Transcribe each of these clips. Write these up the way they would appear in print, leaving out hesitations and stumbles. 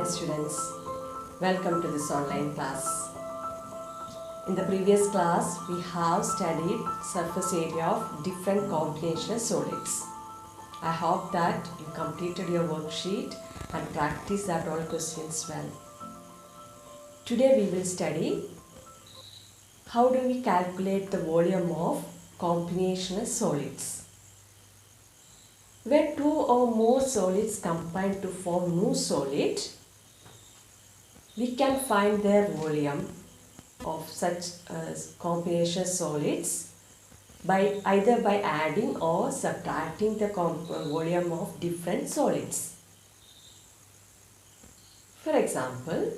students, welcome to this online class. In the previous class, we have studied surface area of different combinational solids. I hope that you completed your worksheet and practiced that all questions well. Today we will study how do we calculate the volume of combinational solids. When two or more solids combine to form new solid, we can find their volume of such combination solids by either by adding or subtracting the volume of different solids. For example,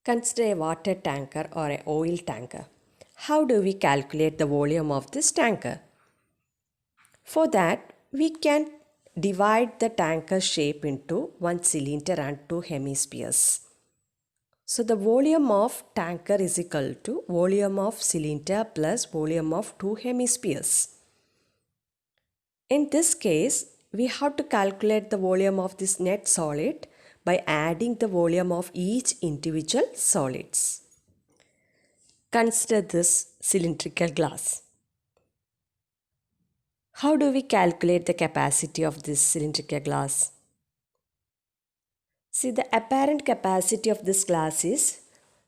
consider a water tanker or an oil tanker. How do we calculate the volume of this tanker? For that, we can divide the tanker shape into one cylinder and two hemispheres. So the volume of tanker is equal to volume of cylinder plus volume of two hemispheres. In this case, we have to calculate the volume of this net solid by adding the volume of each individual solids. Consider this cylindrical glass. How do we calculate the capacity of this cylindrical glass? See, the apparent capacity of this glass is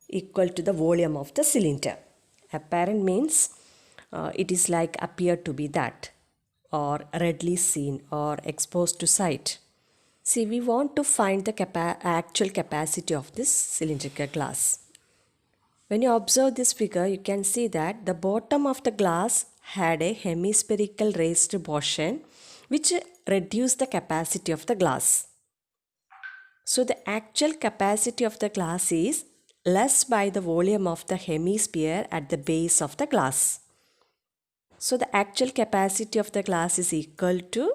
equal to the volume of the cylinder. Apparent means it is like appear to be that, or readily seen or exposed to sight. See, we want to find the actual capacity of this cylindrical glass. When you observe this figure, you can see that the bottom of the glass had a hemispherical raised portion which reduced the capacity of the glass. So the actual capacity of the glass is less by the volume of the hemisphere at the base of the glass. So the actual capacity of the glass is equal to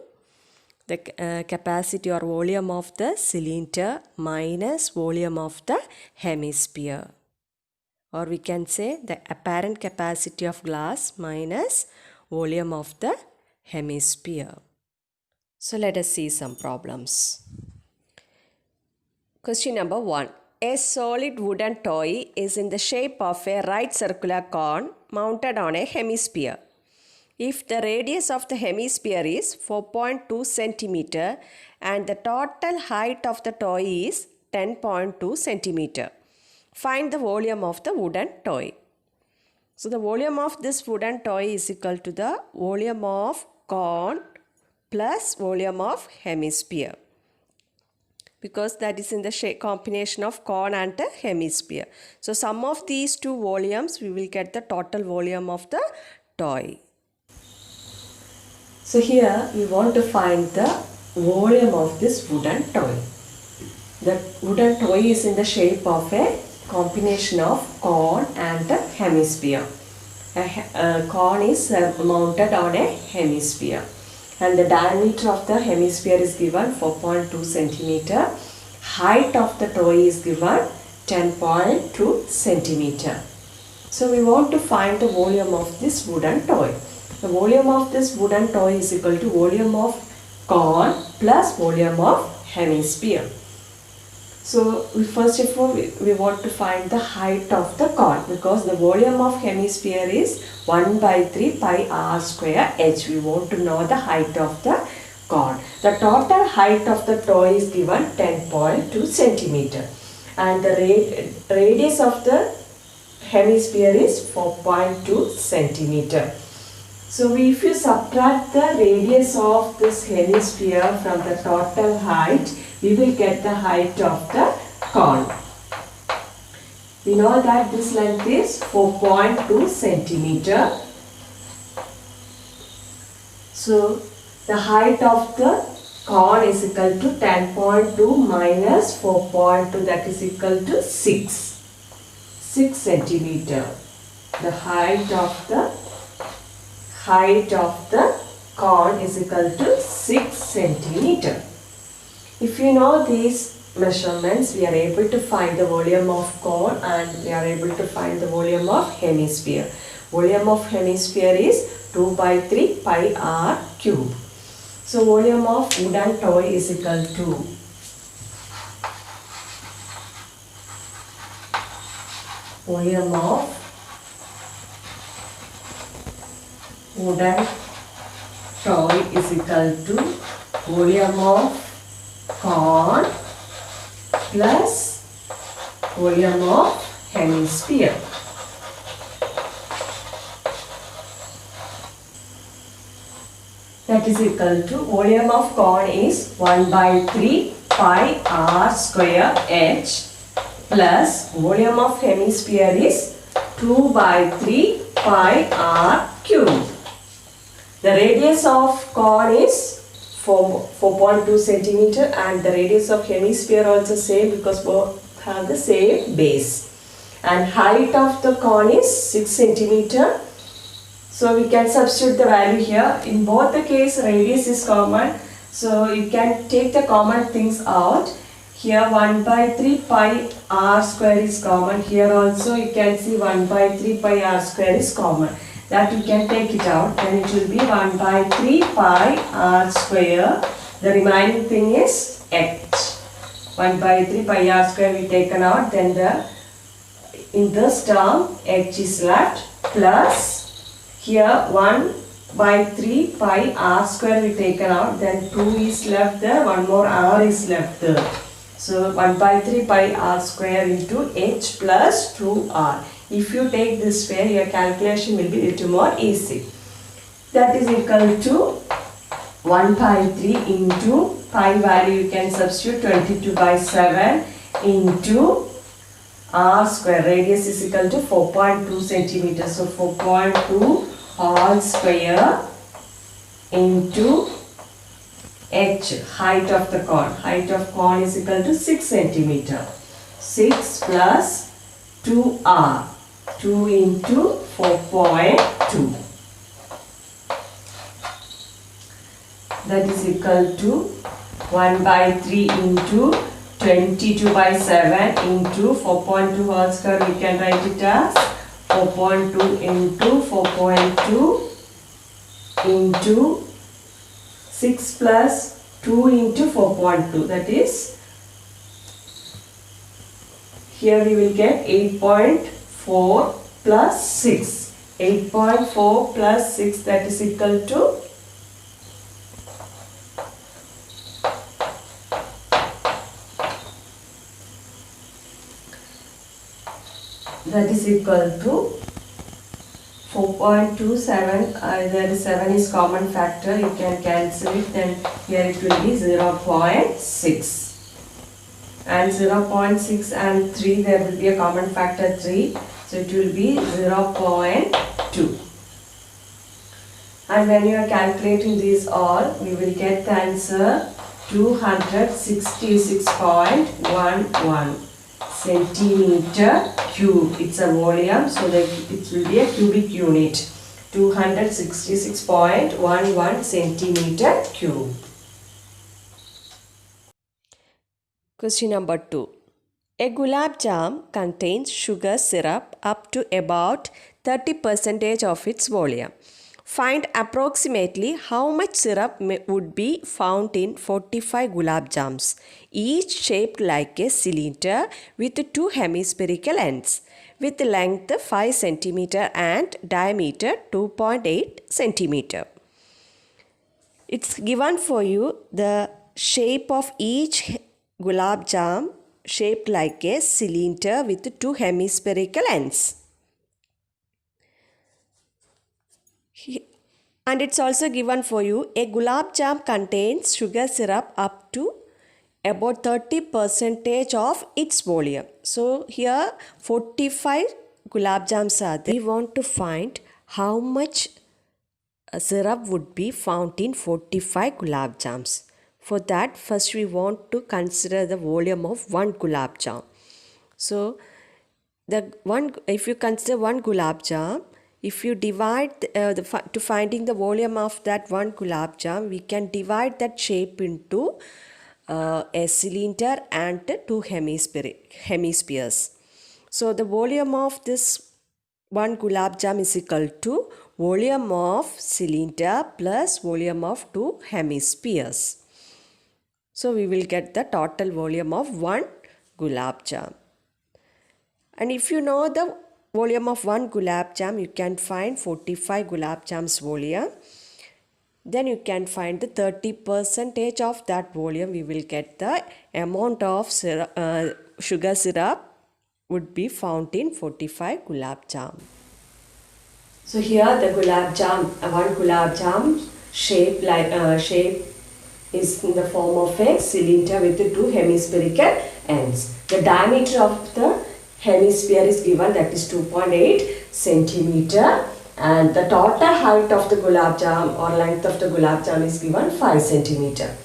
the capacity or volume of the cylinder minus volume of the hemisphere. Or we can say the apparent capacity of glass minus volume of the hemisphere. So let us see some problems. Question number 1. A solid wooden toy is in the shape of a right circular cone mounted on a hemisphere. If the radius of the hemisphere is 4.2 cm and the total height of the toy is 10.2 cm, find the volume of the wooden toy. So the volume of this wooden toy is equal to the volume of cone plus volume of hemisphere, because that is in the combination of cone and the hemisphere. So sum of these two volumes, we will get the total volume of the toy. So here we want to find the volume of this wooden toy. The wooden toy is in the shape of a combination of cone and the hemisphere. A cone is mounted on a hemisphere, and the diameter of the hemisphere is given 4.2 cm. Height of the toy is given 10.2 cm. So we want to find the volume of this wooden toy. The volume of this wooden toy is equal to volume of cone plus volume of hemisphere. So first of all, we want to find the height of the cone, because the volume of hemisphere is 1 by 3 pi r square h. We want to know the height of the cone. The total height of the toy is given 10.2 cm and the radius of the hemisphere is 4.2 cm. So if you subtract the radius of this hemisphere from the total height, we will get the height of the cone. We know that this length is 4.2 cm. So the height of the cone is equal to 10.2 minus 4.2, that is equal to 6 cm. The height of the cone is equal to 6 cm. If you know these measurements, we are able to find the volume of cone and we are able to find the volume of hemisphere. Volume of hemisphere is 2 by 3 pi r cube. So volume of wooden toy is equal to volume of wooden toy is equal to volume of cone plus volume of hemisphere. That is equal to volume of cone is 1 by 3 pi r square h plus volume of hemisphere is 2 by 3 pi r cube. The radius of cone is 4.2 centimeter and the radius of hemisphere also same because both have the same base. And height of the cone is 6 centimeter. So we can substitute the value here. In both the case radius is common. So you can take the common things out. Here 1 by 3 pi r square is common. Here also you can see 1 by 3 pi r square is common. That you can take it out. Then it will be 1 by 3 pi r square. The remaining thing is h. 1 by 3 pi r square we taken out. Then in this term h is left plus here 1 by 3 pi r square we taken out. Then 2 is left there. One more r is left there. So 1 by 3 pi r square into h plus 2r. If you take this way, your calculation will be a little more easy. That is equal to 1 by 3 into pi value you can substitute 22 by 7 into r square. Radius is equal to 4.2 centimeters. So 4.2 all square into h, height of the cone. Height of cone is equal to 6 centimeter. 6 plus 2r. 2 into 4.2. That is equal to 1 by 3 into 22 by 7 into 4.2 whole square. We can write it as 4.2 into 4.2 into 6 plus 2 into 4.2. That is, here we will get 8.4 plus 6. 8.4 plus 6, that is equal to 4.27. There is 7 is common factor. You can cancel it. Then here it will be 0.6. And 0.6 and 3, there will be a common factor 3. So it will be 0.2. And when you are calculating these all, we will get the answer 266.11 centimeter cube. It's a volume, so that it will be a cubic unit. 266.11 centimeter cube. Question number 2. A gulab jam contains sugar syrup up to about 30% of its volume. Find approximately how much syrup would be found in 45 gulab jams, each shaped like a cylinder with 2 hemispherical ends, with length 5 cm and diameter 2.8 cm. It's given for you the shape of each gulab jam shaped like a cylinder with 2 hemispherical ends. And it's also given for you a gulab jam contains sugar syrup up to about 30% of its volume. So here 45 gulab jams are there. We want to find how much syrup would be found in 45 gulab jams. For that, first we want to consider the volume of 1 gulab jam. So if you consider 1 gulab jam, if you divide to finding the volume of that 1 gulab jam, we can divide that shape into a cylinder and 2 hemispheres. So the volume of this 1 gulab jam is equal to volume of cylinder plus volume of 2 hemispheres. So we will get the total volume of 1 gulab jam. And if you know the volume of 1 gulab jam, you can find 45 gulab jams volume. Then you can find the 30% of that volume. We will get the amount of sugar syrup would be found in 45 gulab jam. So here the gulab jam, one gulab jam shape is in the form of a cylinder with two hemispherical ends. The diameter of the hemisphere is given, that is 2.8 centimeter, and the total height of the gulab jam or length of the gulab jam is given 5 centimeter.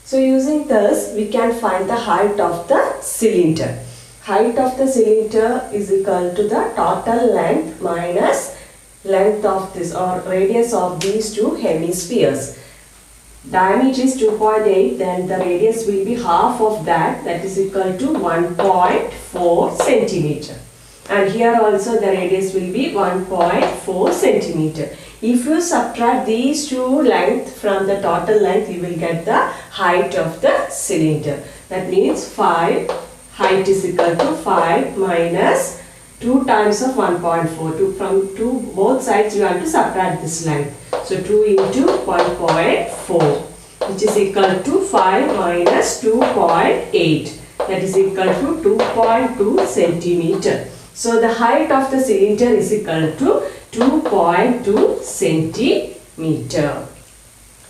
So using this we can find the height of the cylinder. Height of the cylinder is equal to the total length minus length of this or radius of these two hemispheres. Diameter is 2.8, then the radius will be half of that, that is equal to 1.4 centimeter. And here also the radius will be 1.4 centimeter. If you subtract these two lengths from the total length, you will get the height of the cylinder. That means 5, height is equal to 5 minus 2 times of 1.4. From both sides you have to subtract this length. So 2 into 1.4, which is equal to 5 minus 2.8. That is equal to 2.2 centimeter. So the height of the cylinder is equal to 2.2 centimeter.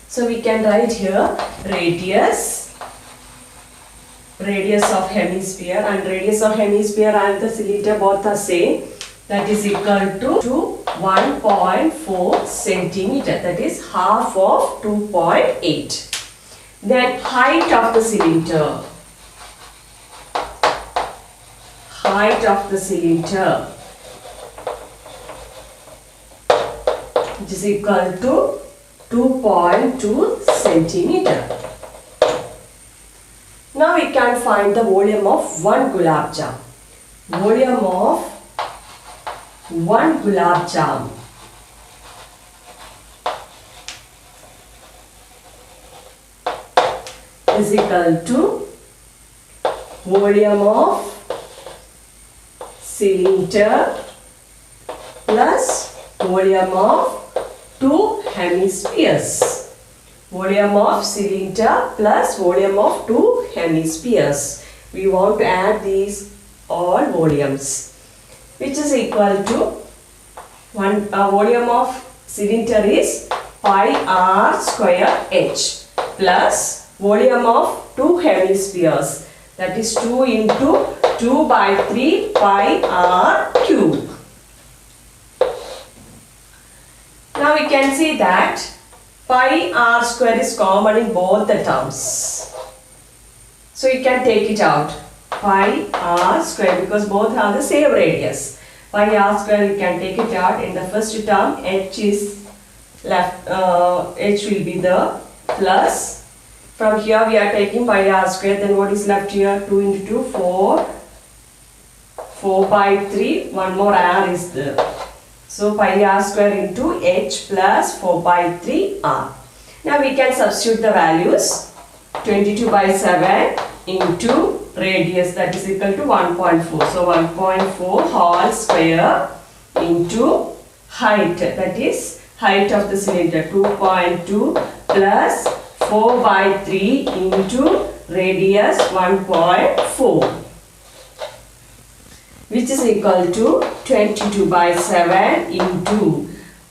So we can write here radius of hemisphere, and radius of hemisphere and the cylinder both are same. That is equal to 1.4 centimeter. That is half of 2.8. Then height of the cylinder. Height of the cylinder, which is equal to 2.2 centimeter. Now we can find the volume of 1 gulab jam. Volume of 1 gulab jam is equal to volume of cylinder plus volume of 2 hemispheres. Volume of cylinder plus volume of 2 hemispheres. We want to add these all volumes, which is equal to volume of cylinder is pi r square h plus volume of 2 hemispheres, that is 2 into 2 by 3 pi r cube. Now we can see that pi r square is common in both the terms. So you can take it out. Pi r square, because both have the same radius. Pi r square you can take it out. In the first term h is left, h will be the plus. From here we are taking pi r square, then what is left here? 2 into 2, 4. 4 by 3, one more r is there. So pi r square into h plus 4 by 3 r. Now we can substitute the values. 22 by 7 into radius, that is equal to 1.4. So 1.4 whole square into height, that is height of the cylinder, 2.2 plus 4 by 3 into radius 1.4, which is equal to 22 by 7 into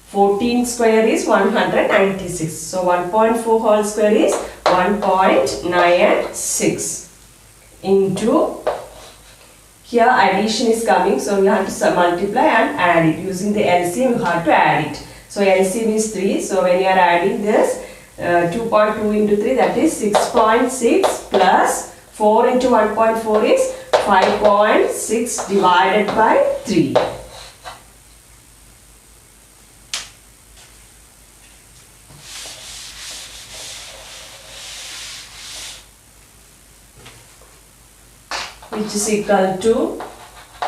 14 square is 196. So 1.4 whole square is 1.96 into, here addition is coming, so you have to multiply and add it. Using the LCM you have to add it. So LCM is 3. So when you are adding this 2.2 into 3, that is 6.6 plus 4 into 1.4 is 5.6 divided by 3. Which is equal to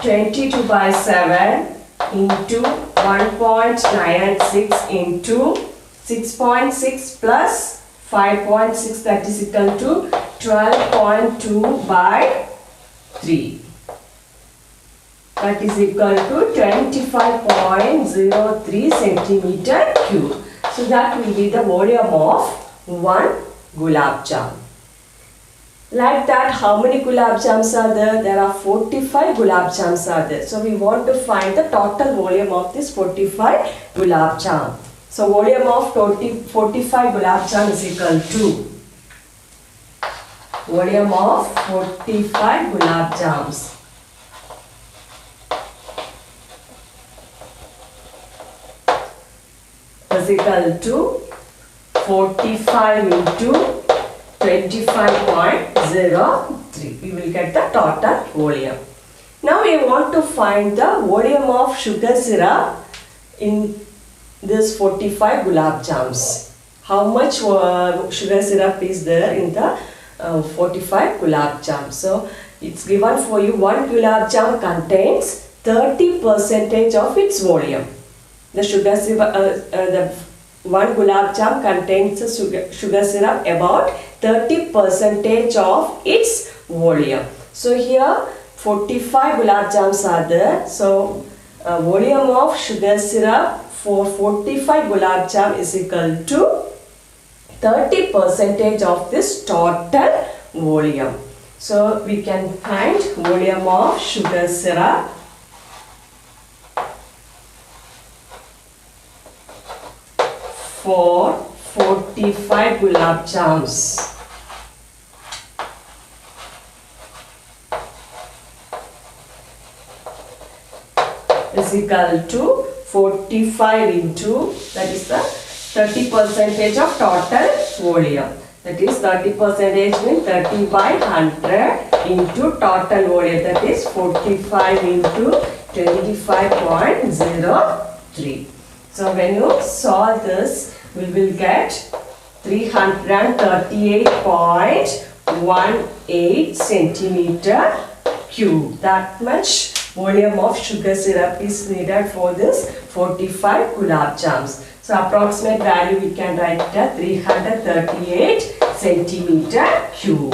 22 by 7 into 1.96 into 6.6 plus 5.6, that is equal to 12.2 by 3. That is equal to 25.03 centimeter cube. So that will be the volume of one gulab jam. Like that, how many gulab jams are there? There are 45 gulab jams are there. So we want to find the total volume of this 45 gulab jam. So volume of 45 gulab jam is equal to volume of 45 gulab jams is equal to 45 into 25.03. We will get the total volume. Now we want to find the volume of sugar syrup in this 45 gulab jams. How much sugar syrup is there in the 45 gulab jams? So it's given for you, one gulab jam contains 30% of its volume. The sugar syrup, the one gulab jam contains a sugar syrup about 30% of its volume. So here 45 gulab jams are there. So volume of sugar syrup for 45 gulab jam is equal to 30% of this total volume. So we can find volume of sugar syrup for 45 gulab jams. Is equal to 45 into, that is the 30% of total volume. That is 30% means 30 by 100 into total volume, that is 45 into 25.03. So when you solve this, we will get 338.18 centimeter cube. That much volume of sugar syrup is needed for this 45 gulab jams. So approximate value we can write at 338 centimeter cube.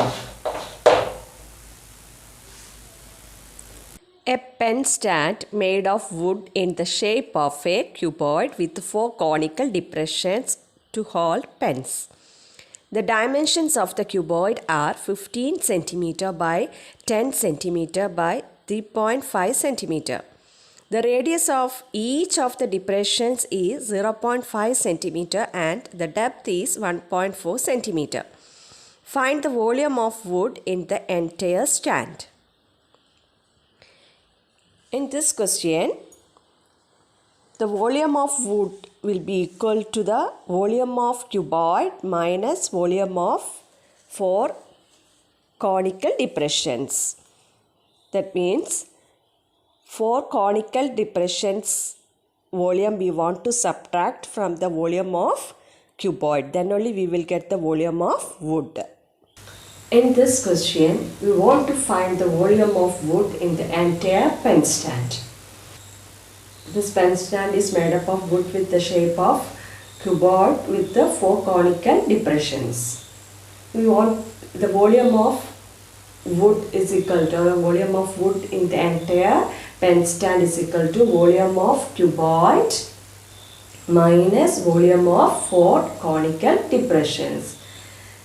A pen stand made of wood in the shape of a cuboid with 4 conical depressions to hold pens. The dimensions of the cuboid are 15 cm by 10 cm by 3.5 cm. The radius of each of the depressions is 0.5 cm and the depth is 1.4 cm. Find the volume of wood in the entire stand. In this question, the volume of wood will be equal to the volume of cuboid minus volume of 4 conical depressions. That means 4 conical depressions volume we want to subtract from the volume of cuboid. Then only we will get the volume of wood. In this question, we want to find the volume of wood in the entire pen stand. This pen stand is made up of wood with the shape of cuboid with the 4 conical depressions. We want the volume of wood is equal to, the volume of wood in the entire pen stand is equal to volume of cuboid minus volume of 4 conical depressions.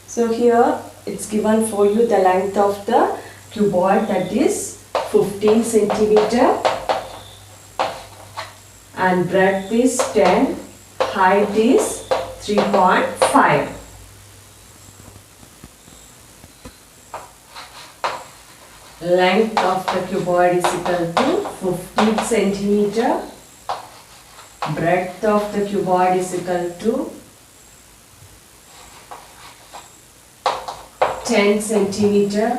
So here it's given for you the length of the cuboid, that is 15 centimeter, and breadth is 10, height is 3.5. Length of the cuboid is equal to 15 centimeter, breadth of the cuboid is equal to 10 centimeter,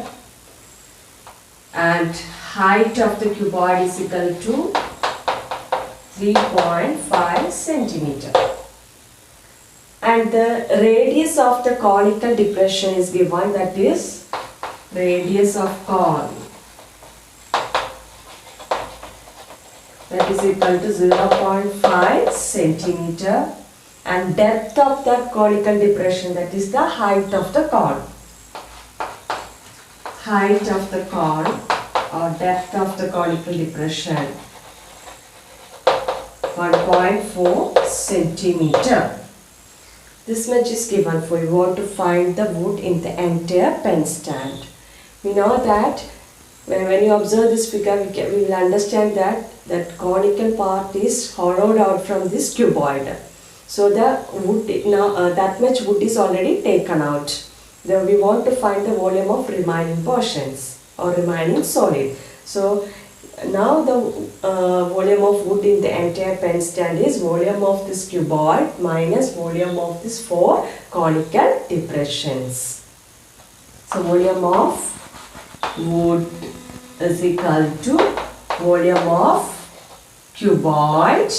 and height of the cuboid is equal to 3.5 centimeter. And the radius of the conical depression is given, that is radius of cone that is equal to 0.5 centimeter, and depth of that conical depression, that is the height of the cone. Height of the cone or depth of the conical depression, 1.4 centimeter. This much is given for you. Want to find the wood in the entire pen stand. We know that when you observe this figure, we will understand that conical part is hollowed out from this cuboid. So the wood now that much wood is already taken out. Then we want to find the volume of remaining portions or remaining solid. So now the volume of wood in the entire pen stand is volume of this cuboid minus volume of these 4 conical depressions. So volume of wood is equal to volume of cuboid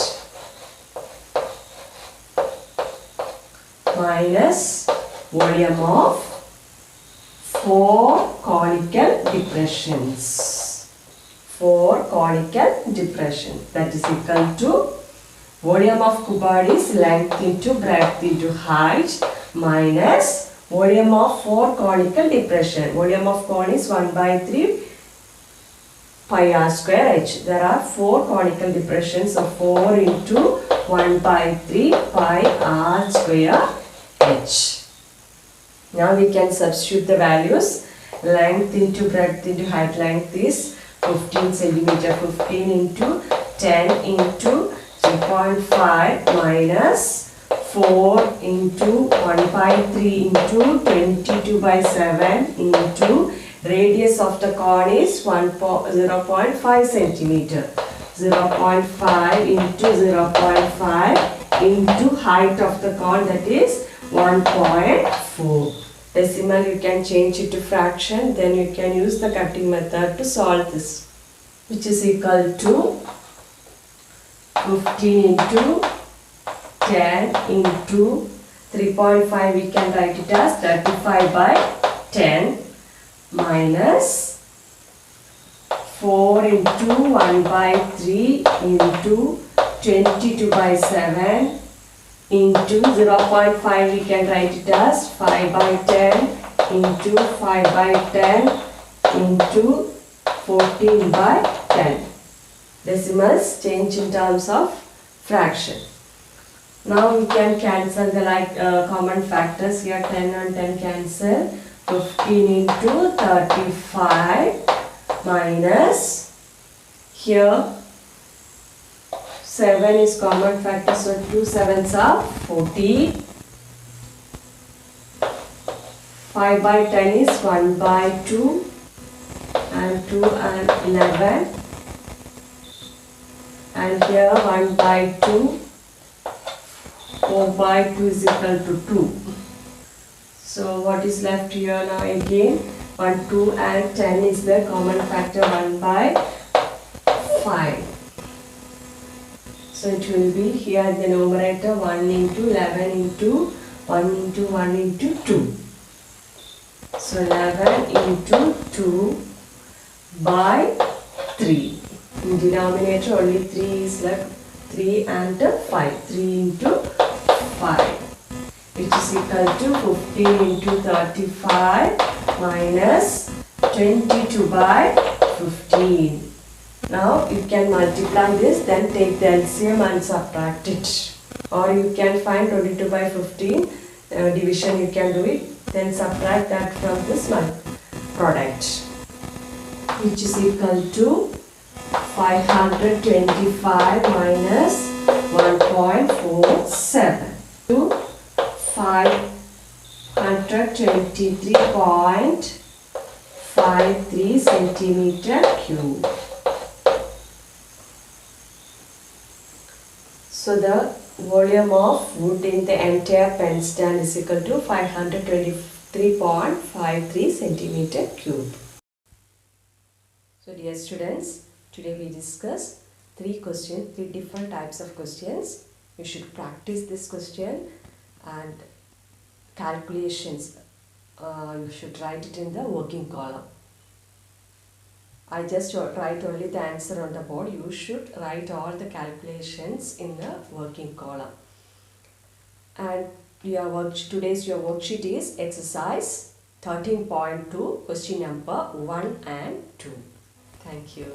minus volume of 4 conical depressions. 4 conical depression, that is equal to volume of cuboid is length into breadth into height minus volume of 4 conical depression. Volume of cone is 1/3 pi r square h. There are 4 conical depressions, so 4 into 1/3 pi r square h. Now we can substitute the values. Length into breadth into height. Length is 15 centimeter. 15 into 10 into 3.5 minus 4 into 1/3 into 22/7 into radius of the cone is 0.5 centimeter. 0.5 into 0.5 into height of the cone, that is 1.4. Decimal you can change it to fraction, then you can use the cutting method to solve this, which is equal to 15 into 10 into 3.5, we can write it as 35/10 minus 4 into 1/3 into 22/7 into 0.5, we can write it as 5/10 into 5/10 into 14/10. Decimals change in terms of fraction. Now we can cancel the common factors here. 10 and 10 cancel. 15 into 35 minus here 7 is common factor, so 2 sevens are 40. 5/10 is 1/2 and 2 and 11, and here 1/2, 4/2 is equal to 2. So what is left here now again? 1, 2 and 10 is the common factor, 1/5. So it will be here in the numerator 1 into 11 into 1 into 1 into 2. So 11 into 2 by 3. In denominator only 3 is left. 3 and 5. 3 into 5. Which is equal to 15 into 35 minus 22/15. Now you can multiply this, then take the LCM and subtract it. Or you can find 22/15 division, you can do it. Then subtract that from this product, which is equal to 525 minus 1.47 to 523.53 centimeter cube. So the volume of wood in the entire pen stand is equal to 523.53 centimeter cube. So dear students, today we discuss three different types of questions. You should practice this question and calculations. You should write it in the working column. I just write only the answer on the board. You should write all the calculations in the working column. And today's worksheet is exercise 13.2, question number 1 and 2. Thank you.